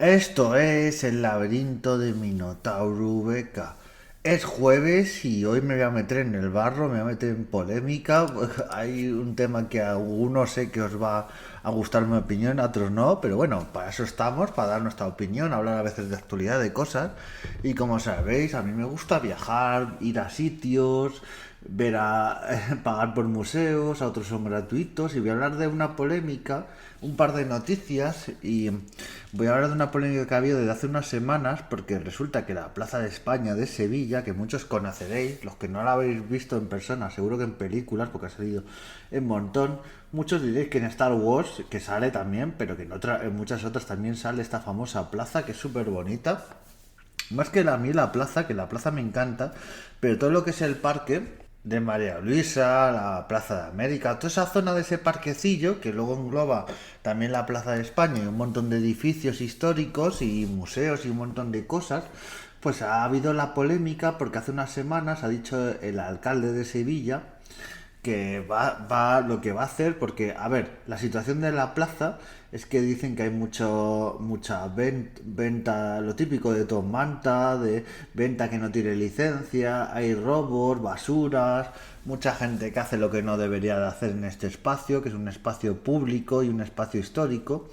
Esto es el laberinto de Minotauro Beca. Es jueves y hoy me voy a meter en el barro, me voy a meter en polémica. Hay un tema que a algunos sé que os va a gustar mi opinión, a otros no, pero bueno, para eso estamos, para dar nuestra opinión, hablar a veces de actualidad, de cosas. Y como sabéis, a mí me gusta viajar, ir a sitios, pagar por museos, a otros son gratuitos, y voy a hablar de una polémica, un par de noticias, y voy a hablar de una polémica que ha habido desde hace unas semanas, porque resulta que la Plaza de España de Sevilla, que muchos conoceréis, los que no la habéis visto en persona, seguro que en películas, porque ha salido en montón, muchos diréis que en Star Wars, que sale también, pero que en muchas otras también sale esta famosa plaza, que es súper bonita. Más que a mí la plaza, que la plaza me encanta, pero todo lo que es el parque de María Luisa, la Plaza de América, toda esa zona de ese parquecillo que luego engloba también la Plaza de España y un montón de edificios históricos y museos y un montón de cosas, pues ha habido la polémica porque hace unas semanas ha dicho el alcalde de Sevilla que lo que va a hacer, porque, a ver, la situación de la plaza es que dicen que hay mucha venta, lo típico de top manta, de venta que no tiene licencia, hay robos, basuras, mucha gente que hace lo que no debería de hacer en este espacio, que es un espacio público y un espacio histórico.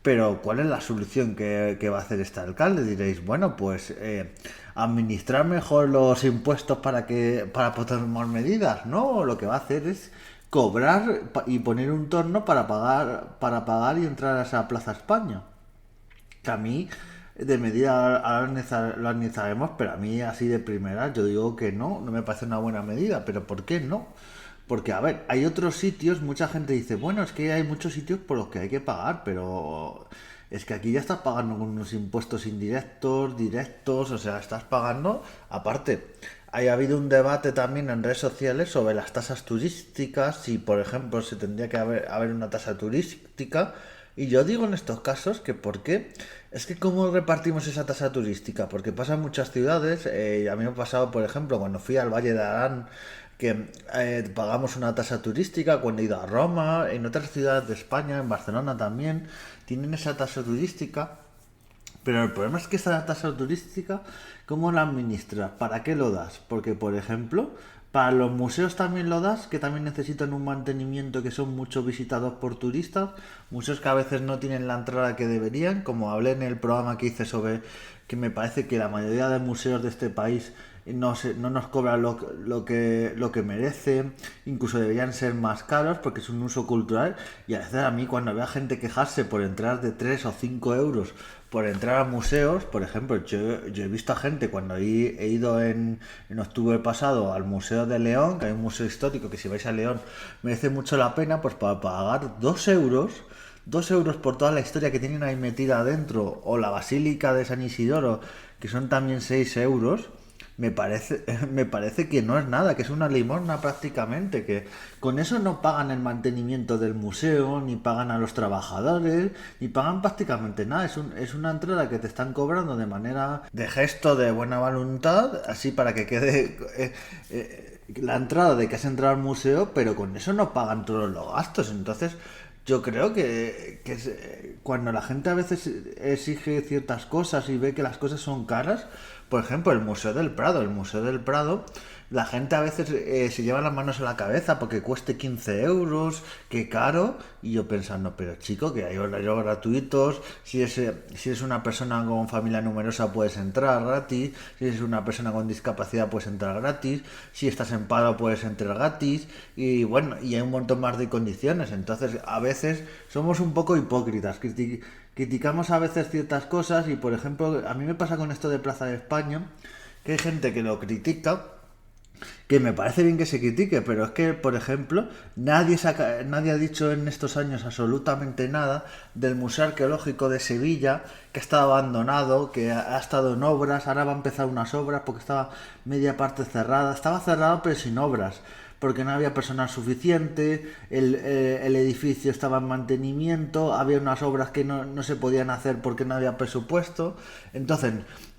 Pero ¿cuál es la solución que va a hacer este alcalde? Diréis, bueno, pues administrar mejor los impuestos para poder tomar medidas, ¿no? Lo que va a hacer es cobrar y poner un torno para pagar y entrar a esa Plaza España. Que a mí, de medida, ahora lo analizaremos, pero a mí así de primera yo digo que no me parece una buena medida, pero ¿por qué no? Porque, a ver, hay otros sitios, mucha gente dice, bueno, es que hay muchos sitios por los que hay que pagar, pero es que aquí ya estás pagando unos impuestos indirectos, directos, o sea, estás pagando, aparte, ha habido un debate también en redes sociales sobre las tasas turísticas, si por ejemplo se tendría que haber una tasa turística, y yo digo en estos casos que ¿por qué? Es que ¿cómo repartimos esa tasa turística? Porque pasa en muchas ciudades, a mí me ha pasado, por ejemplo, cuando fui al Valle de Arán, que pagamos una tasa turística cuando he ido a Roma, en otras ciudades de España, en Barcelona también, tienen esa tasa turística, pero el problema es que esa tasa turística, ¿cómo la administras? ¿Para qué lo das? Porque, por ejemplo, para los museos también lo das, que también necesitan un mantenimiento, que son mucho visitados por turistas, museos que a veces no tienen la entrada que deberían, como hablé en el programa que hice sobre que me parece que la mayoría de museos de este país no nos cobran lo que merece, incluso deberían ser más caros porque es un uso cultural, y a veces a mí cuando veo a gente quejarse por entrar de 3 o 5 euros por entrar a museos, por ejemplo, yo he visto a gente cuando he ido en octubre pasado al Museo de León, que hay un museo histórico que si vais a León merece mucho la pena, pues para pagar 2 euros por toda la historia que tienen ahí metida adentro, o la Basílica de San Isidoro, que son también 6 euros, me parece que no es nada, que es una limosna prácticamente, que con eso no pagan el mantenimiento del museo, ni pagan a los trabajadores, ni pagan prácticamente nada. Es una entrada que te están cobrando de manera de gesto de buena voluntad, así para que quede la entrada de que has entrado al museo, pero con eso no pagan todos los gastos. Entonces, yo creo que cuando la gente a veces exige ciertas cosas y ve que las cosas son caras, por ejemplo, el Museo del Prado, la gente a veces se lleva las manos a la cabeza porque cueste 15 euros, qué caro, y yo pensando, pero chico, que hay horarios gratuitos, si es una persona con familia numerosa puedes entrar gratis, si eres una persona con discapacidad puedes entrar gratis, si estás en paro puedes entrar gratis, y bueno, y hay un montón más de condiciones. Entonces a veces somos un poco hipócritas, criticamos a veces ciertas cosas, y por ejemplo a mí me pasa con esto de Plaza de España, que hay gente que lo critica, que me parece bien que se critique, pero es que, por ejemplo, nadie ha dicho en estos años absolutamente nada del Museo Arqueológico de Sevilla, que ha estado abandonado, que ha estado en obras, ahora va a empezar unas obras porque estaba media parte cerrada, estaba cerrado pero sin obras, porque no había personal suficiente, el edificio estaba en mantenimiento, había unas obras que no se podían hacer porque no había presupuesto. Entonces,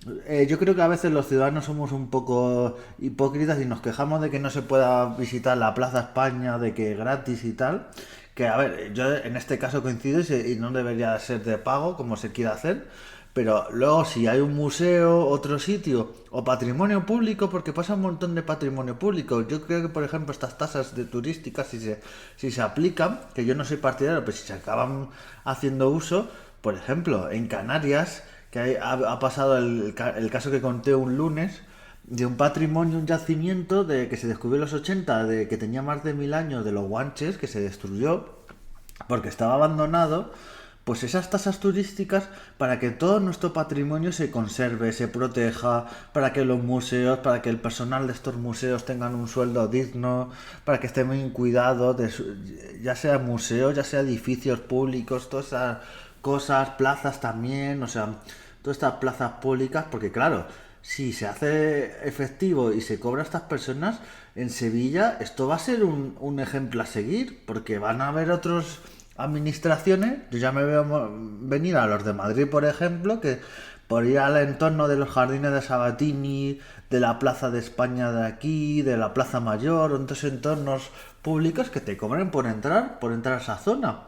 Yo creo que a veces los ciudadanos somos un poco hipócritas y nos quejamos de que no se pueda visitar la Plaza España, de que es gratis y tal. Que a ver, yo en este caso coincido y no debería ser de pago como se quiera hacer. Pero luego si hay un museo, otro sitio o patrimonio público, porque pasa un montón de patrimonio público. Yo creo que por ejemplo estas tasas de turísticas si se aplican, que yo no soy partidario, pero si se acaban haciendo uso, por ejemplo, en Canarias que ha pasado el caso que conté un lunes de un patrimonio, un yacimiento de que se descubrió en los 80 de que tenía más de 1000 años de los guanches, que se destruyó porque estaba abandonado. Pues esas tasas turísticas para que todo nuestro patrimonio se conserve, se proteja, para que los museos, para que el personal de estos museos tengan un sueldo digno, para que estén bien cuidados, ya sea museos, ya sea edificios públicos, todas esas cosas, plazas también, o sea, todas estas plazas públicas, porque claro, si se hace efectivo y se cobra a estas personas, en Sevilla esto va a ser un ejemplo a seguir, porque van a haber otros administraciones, yo ya me veo venir a los de Madrid, por ejemplo, que por ir al entorno de los jardines de Sabatini, de la Plaza de España de aquí, de la Plaza Mayor, otros entornos públicos que te cobren por entrar a esa zona.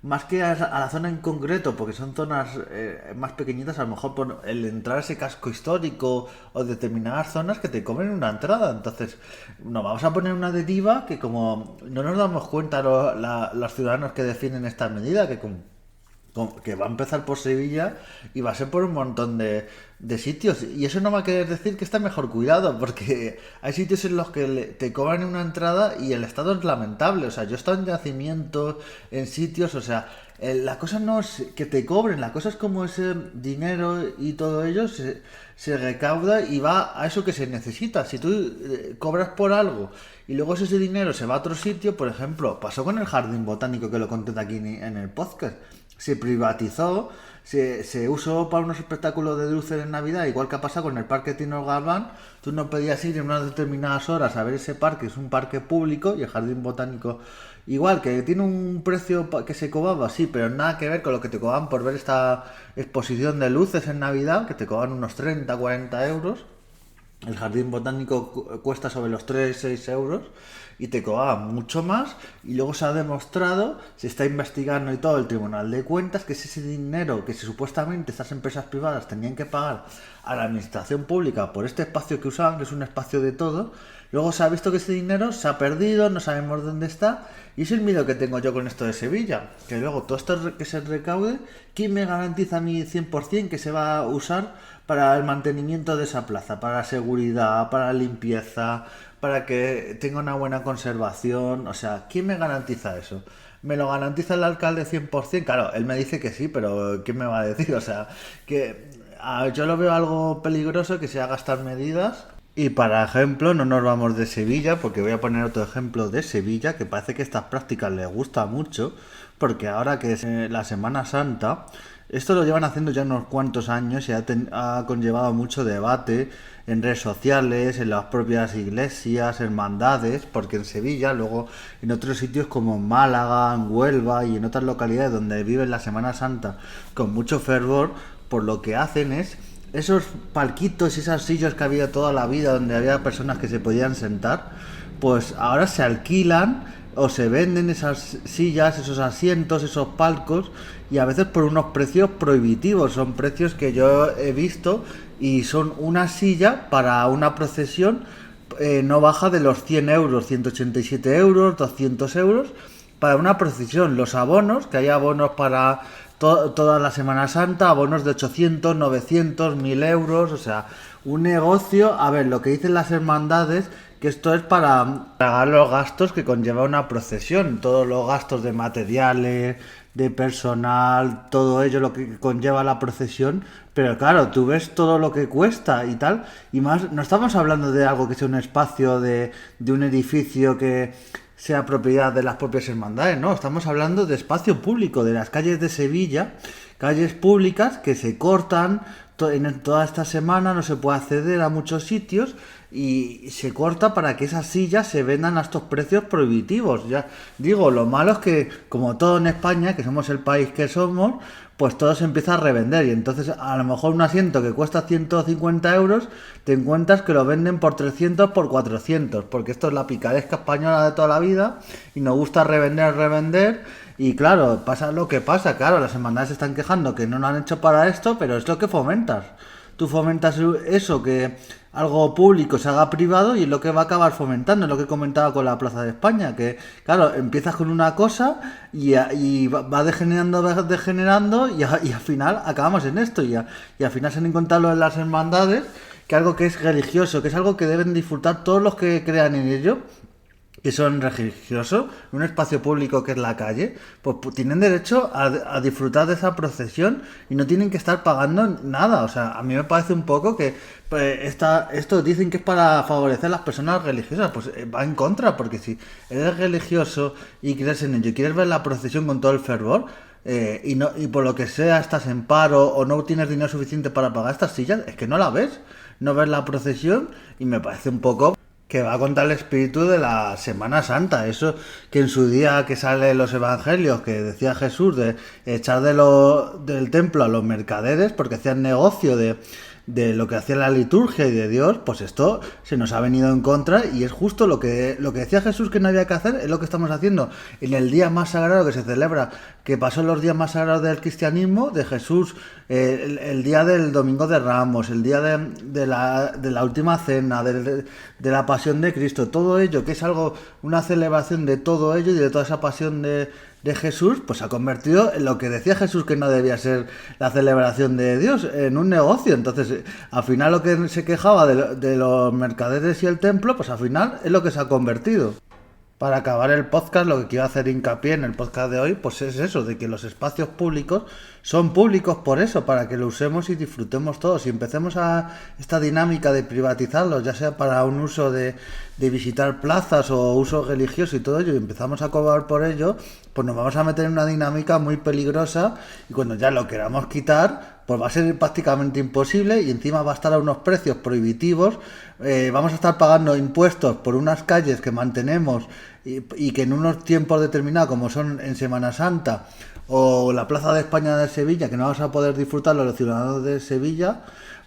Más que a la zona en concreto, porque son zonas más pequeñitas, a lo mejor por el entrar a ese casco histórico o determinadas zonas que te cobren una entrada. Entonces, nos vamos a poner una deriva que como no nos damos cuenta los ciudadanos que defienden esta medida, que va a empezar por Sevilla y va a ser por un montón de sitios. Y eso no va a querer decir que está mejor cuidado, porque hay sitios en los que te cobran una entrada y el estado es lamentable. O sea, yo he estado en yacimientos, en sitios, o sea, la cosa no es que te cobren, la cosa es como ese dinero y todo ello se recauda y va a eso que se necesita. Si tú cobras por algo y luego ese dinero se va a otro sitio, por ejemplo, pasó con el Jardín Botánico que lo conté aquí en el podcast. Se privatizó, se usó para unos espectáculos de luces en Navidad, igual que ha pasado con el Parque Tino Galván. Tú no podías ir en unas determinadas horas a ver ese parque, es un parque público, y el Jardín Botánico igual, que tiene un precio que se cobraba, sí, pero nada que ver con lo que te cobraban por ver esta exposición de luces en Navidad, que te cobran unos 30 40 euros. El jardín botánico cuesta sobre los 3 6 euros y te cobra mucho más. Y luego se ha demostrado, se está investigando y todo el Tribunal de Cuentas, que es ese dinero que supuestamente estas empresas privadas tenían que pagar a la administración pública por este espacio que usaban, que es un espacio de todo. Luego se ha visto que ese dinero se ha perdido, no sabemos dónde está. Y es el miedo que tengo yo con esto de Sevilla, que luego todo esto que se recaude, ¿quién me garantiza a mí 100% que se va a usar para el mantenimiento de esa plaza, para la seguridad, para la limpieza, para que tenga una buena conservación? O sea, ¿quién me garantiza eso? ¿Me lo garantiza el alcalde 100%? Claro, él me dice que sí, pero ¿quién me va a decir? O sea, que yo lo veo algo peligroso que se haga estas medidas. Y para ejemplo, no nos vamos de Sevilla, porque voy a poner otro ejemplo de Sevilla, que parece que estas prácticas les gusta mucho, porque ahora que es la Semana Santa, esto lo llevan haciendo ya unos cuantos años y ha conllevado mucho debate en redes sociales, en las propias iglesias, hermandades, porque en Sevilla, luego en otros sitios como en Málaga, en Huelva y en otras localidades donde viven la Semana Santa con mucho fervor, por lo que hacen es esos palquitos y esas sillas que había toda la vida donde había personas que se podían sentar, pues ahora se alquilan o se venden esas sillas, esos asientos, esos palcos, y a veces por unos precios prohibitivos. Son precios que yo he visto y son una silla para una procesión, no baja de los 100 euros, 187 euros, 200 euros para una procesión. Los abonos, que hay abonos para toda la Semana Santa, abonos de 800, 900, 1000 euros, o sea, un negocio. A ver, lo que dicen las hermandades, que esto es para pagar los gastos que conlleva una procesión, todos los gastos de materiales, de personal, todo ello lo que conlleva la procesión, pero claro, tú ves todo lo que cuesta y tal, y más, no estamos hablando de algo que sea un espacio de un edificio que sea propiedad de las propias hermandades, no, estamos hablando de espacio público, de las calles de Sevilla, calles públicas que se cortan en toda esta semana, no se puede acceder a muchos sitios y se corta para que esas sillas se vendan a estos precios prohibitivos. Ya digo, lo malo es que, como todo en España, que somos el país que somos, pues todo se empieza a revender y entonces a lo mejor un asiento que cuesta 150 euros te encuentras que lo venden por 300, por 400, porque esto es la picaresca española de toda la vida y nos gusta revender y claro, pasa lo que pasa, claro, las hermandades se están quejando que no lo han hecho para esto, pero es lo que fomentas. Tú fomentas eso, que algo público se haga privado y es lo que va a acabar fomentando, es lo que comentaba con la Plaza de España, que claro, empiezas con una cosa y va degenerando y al final acabamos en esto y al final se han encontrado en las hermandades que algo que es religioso, que es algo que deben disfrutar todos los que crean en ello, que son religiosos, en un espacio público que es la calle, pues tienen derecho a disfrutar de esa procesión y no tienen que estar pagando nada. O sea, a mí me parece un poco que esto dicen que es para favorecer a las personas religiosas, pues va en contra, porque si eres religioso y crees en ello y quieres ver la procesión con todo el fervor, y por lo que sea estás en paro o no tienes dinero suficiente para pagar estas sillas, es que no la ves, no ves la procesión y me parece un poco que va contra el espíritu de la Semana Santa. Eso que en su día que sale en los evangelios, que decía Jesús de echar del templo a los mercaderes porque hacían negocio de lo que hacía la liturgia y de Dios, pues esto se nos ha venido en contra y es justo lo que decía Jesús que no había que hacer, es lo que estamos haciendo en el día más sagrado que se celebra, que pasó en los días más sagrados del cristianismo, de Jesús, el día del Domingo de Ramos, el día de la última cena, de la pasión de Cristo, todo ello, que es algo, una celebración de todo ello y de toda esa pasión de Jesús, pues se ha convertido en lo que decía Jesús que no debía ser la celebración de Dios, en un negocio. Entonces, al final lo que se quejaba de los mercaderes y el templo, pues al final es lo que se ha convertido. Para acabar el podcast, lo que quiero hacer hincapié en el podcast de hoy, pues es eso, de que los espacios públicos son públicos por eso, para que lo usemos y disfrutemos todos. Si empecemos a esta dinámica de privatizarlos, ya sea para un uso de visitar plazas o uso religioso y todo ello, y empezamos a cobrar por ello, pues nos vamos a meter en una dinámica muy peligrosa y cuando ya lo queramos quitar, pues va a ser prácticamente imposible y encima va a estar a unos precios prohibitivos. Vamos a estar pagando impuestos por unas calles que mantenemos y que en unos tiempos determinados, como son en Semana Santa o la Plaza de España de Sevilla, que no vamos a poder disfrutarlo los ciudadanos de Sevilla,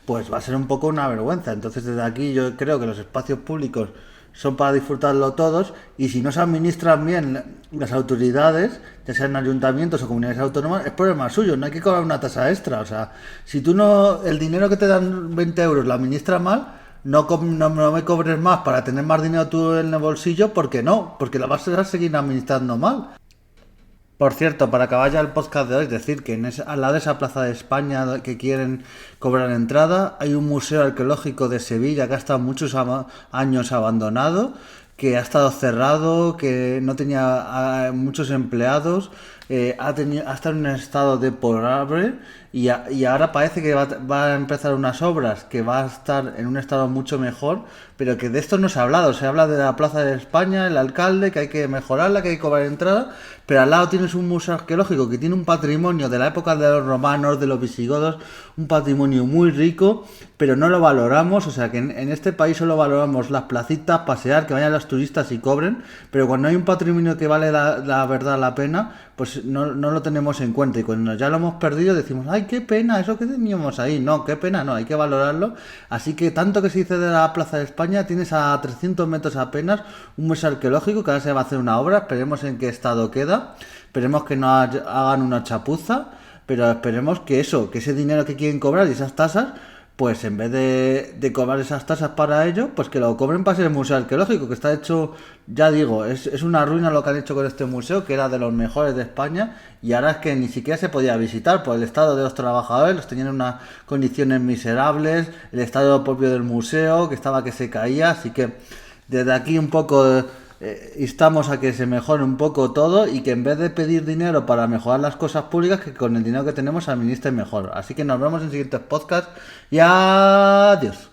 pues va a ser un poco una vergüenza. Entonces desde aquí yo creo que los espacios públicos son para disfrutarlo todos y si no se administran bien las autoridades, ya sean ayuntamientos o comunidades autónomas, es problema suyo, no hay que cobrar una tasa extra. O sea, si tú no, el dinero que te dan 20 euros lo administras mal, no me cobres más para tener más dinero tú en el bolsillo, porque no, porque la vas a seguir administrando mal. Por cierto, para acabar ya el podcast de hoy, decir que al lado de esa Plaza de España que quieren cobrar entrada, hay un museo arqueológico de Sevilla que ha estado muchos años abandonado, que ha estado cerrado, que no tenía muchos empleados, ha estado en un estado deplorable y ahora parece que va a empezar unas obras que va a estar en un estado mucho mejor, pero que de esto no se ha hablado. Se habla de la Plaza de España, el alcalde, que hay que mejorarla, que hay que cobrar entrada, pero al lado tienes un museo arqueológico que tiene un patrimonio de la época de los romanos, de los visigodos, un patrimonio muy rico, pero no lo valoramos. O sea que en este país solo valoramos las placitas, pasear, que vayan los turistas y cobren, pero cuando hay un patrimonio que vale la verdad la pena, pues no lo tenemos en cuenta y cuando ya lo hemos perdido decimos, ay, qué pena, eso que teníamos ahí. No, qué pena, no, hay que valorarlo. Así que tanto que se dice de la Plaza de España, tienes a 300 metros apenas un museo arqueológico que ahora se va a hacer una obra, esperemos en qué estado queda, esperemos que no hagan una chapuza, pero esperemos que ese dinero que quieren cobrar y esas tasas, pues en vez de cobrar esas tasas para ello, pues que lo cobren para el museo arqueológico, que está hecho, ya digo, es una ruina lo que han hecho con este museo, que era de los mejores de España, y ahora es que ni siquiera se podía visitar por el estado de los trabajadores, los tenían en unas condiciones miserables, el estado propio del museo, que estaba que se caía, así que desde aquí un poco instamos a que se mejore un poco todo y que en vez de pedir dinero para mejorar las cosas públicas, que con el dinero que tenemos administren mejor. Así que nos vemos en siguientes podcasts y adiós.